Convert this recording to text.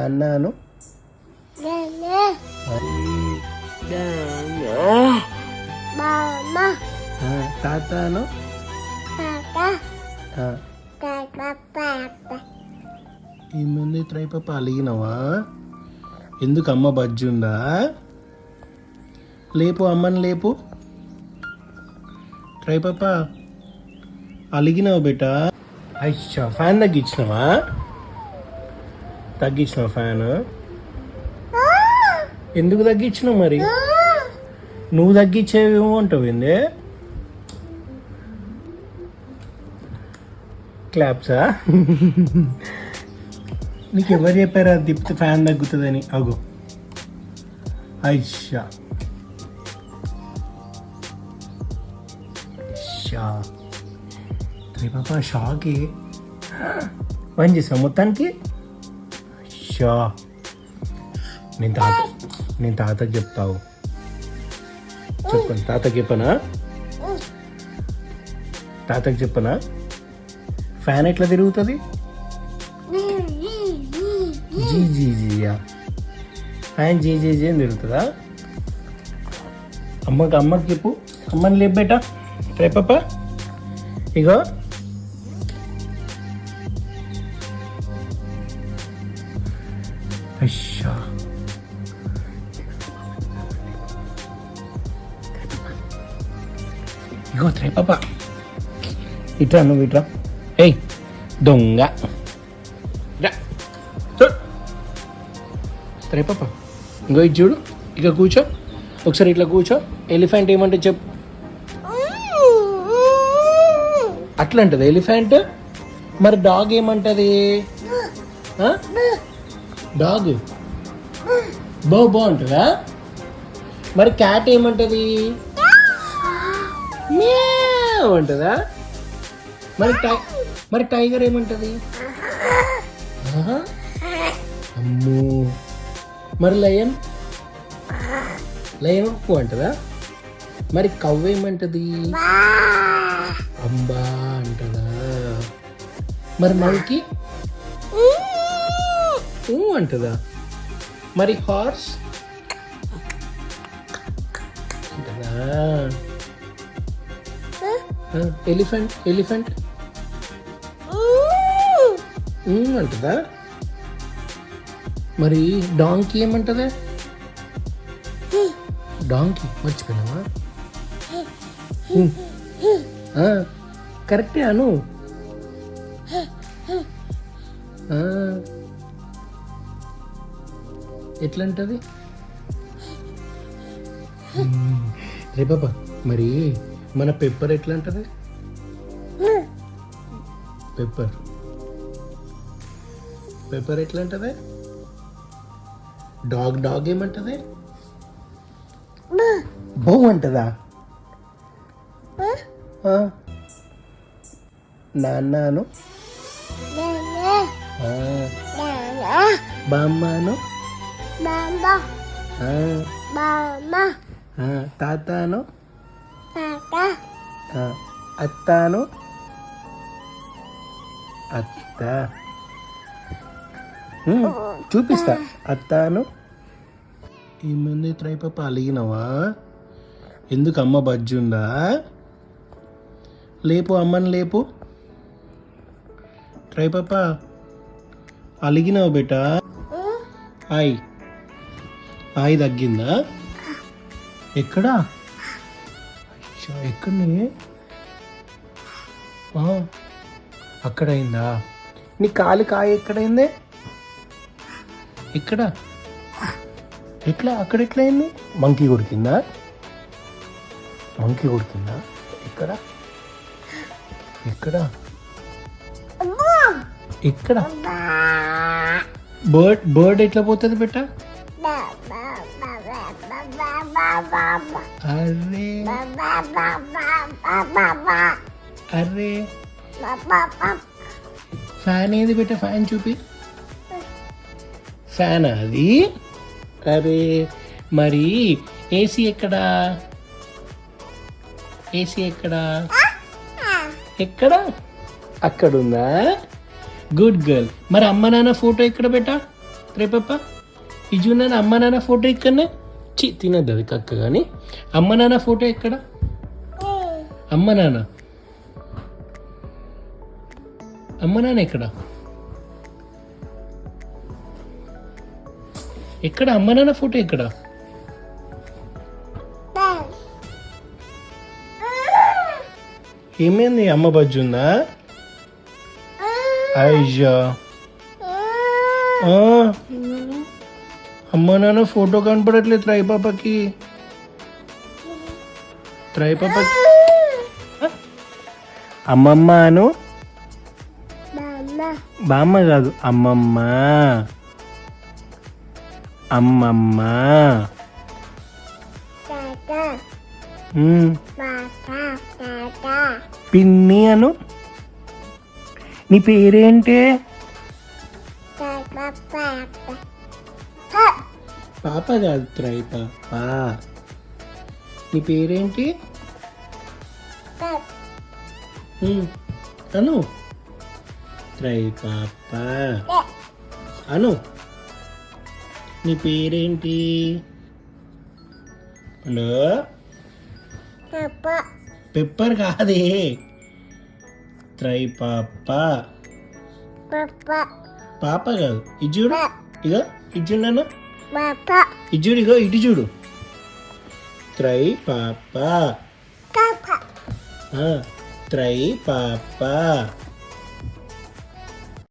అన్నాను తాతాను ఏమంది ట్రై పాప అలిగినవా? ఎందుకు అమ్మ బజ్జుందా? లేపు అమ్మని లేపు. ట్రై పాప అలిగినావు బేటా. అయ్యా ఫ్యాన్ తగ్గించినవా? తగ్గించినావు ఫ్యాన్? ఎందుకు తగ్గించినావు మరి? నువ్వు తగ్గించేవేమో అంటావు ఏంది? క్లాప్సా? నీకు ఎవరు చెప్పారా తిప్పితే ఫ్యాన్ తగ్గుతుందని? అగు అయ్యా పాప షాకి పని చేసా మొత్తానికి. షా నేను తాతకి చెప్తావు. చెప్పండి తాతకి చెప్పనా? తాతకి చెప్పనా? ఫ్యాన్ ఎట్లా తిరుగుతుంది? జీ జీ జీయా ఫ్యాన్ జీ జీ జీ అని తిరుగుతుందా? అమ్మకి చెప్పు. అమ్మని లేపు బేటా. ట్రై పాప ఇగో అయ్యా ఇగో ట్రై పాప ఇట్రా. నువ్వు ఇట్రా. ఏయ్ దొంగ ట్రై పాప ఇంకో ఇది చూడు. ఇక కూర్చో ఒకసారి. ఇట్లా కూర్చో. ఎలిఫెంట్ ఏమంటే చెప్పు. అట్లా అంటది ఎలిఫెంట్. మరి డాగ్ ఏమంటది? డాగ్ బో బో అంటదా? మరి క్యాట్ ఏమంటది? మ్యావ్ అంటదా? మరి టైగర్ ఏమంటది? అమ్మో. మరి లయన్ ఉప్పు అంటదా? మరి కవ్వ ఏమంటది? అంబా అంటదా? మరి మంకీ అంటదా? మరి హార్స్ అంటదా? ఎలిఫెంట్ అంటదా? మరి డాంకీ ఏమంటదా? డాంకీ మర్చిపోయినావా? కరెక్టే అను. ఎట్లా అంటది? రే బాబా మరి మన పెప్పర్ ఎట్లా అంటది? పెప్పర్ ఎట్లా అంటది? డాగ్ ఏమంటది? బో అంటదా? నాన్నాను బామ్మాను తాతాను అత్తాను అత్త. చూపిస్తా. అత్తాను. ఏమంది ట్రై పాప అలిగినవా? ఎందుకు అమ్మ బజ్జుందా? లేపు అమ్మని లేపు. ట్రై పాప అలిగినావు బేటా. ఆయి తగ్గిందా? ఎక్కడా? ఎక్కడనే? అక్కడ అయిందా? నీ కాలు కాయ ఎక్కడైంది? ఎక్కడ? ఎట్లా అక్కడ ఎట్లా అయింది? మంకీ కొరికిందా? ఎక్కడ? బర్డ్ ఎట్లా పోతుంది బెట్ట? అరే ఫ్యాన్ ఏది బెట్ట? ఫ్యాన్ చూపి. ఫ్యాన్ అది? అరే మరి ఏసీ ఎక్కడా? ఎక్కడ? అక్కడుందా? Good girl. మరి అమ్మ నాన్న ఫోటో ఎక్కడ బెట్టా? త్రై పాప ఇది చూడన్నా అమ్మ నాన్న ఫోటో ఇక్కడనే తినద్దు అది కక్క కానీ అమ్మ నాన్న ఫోటో ఎక్కడ అమ్మ నాన్న ఎక్కడ ఎక్కడ అమ్మ నాన్న ఫోటో ఎక్కడ ఏమైంది అమ్మ బజ్జు ఉందా అయ్యా అమ్మ నాన్న ఫోటో కనపడట్లేదు త్రై పాపకి అమ్మమ్మ అను బామ్మ కాదు అమ్మమ్మ పిన్ని అను నీ పేరేంటి పాప కాదు త్రై పాప నీ పేరేంటి అను త్రై పాప అను నీ పేరేంటి పెప్పర్ కాదే త్రై పాప పాప కాదు ఇజుడు ఇగో ఇజుడు నాన్న ఇజుడు ఇగో ఇటు చూడు త్రై పాప త్రై పాప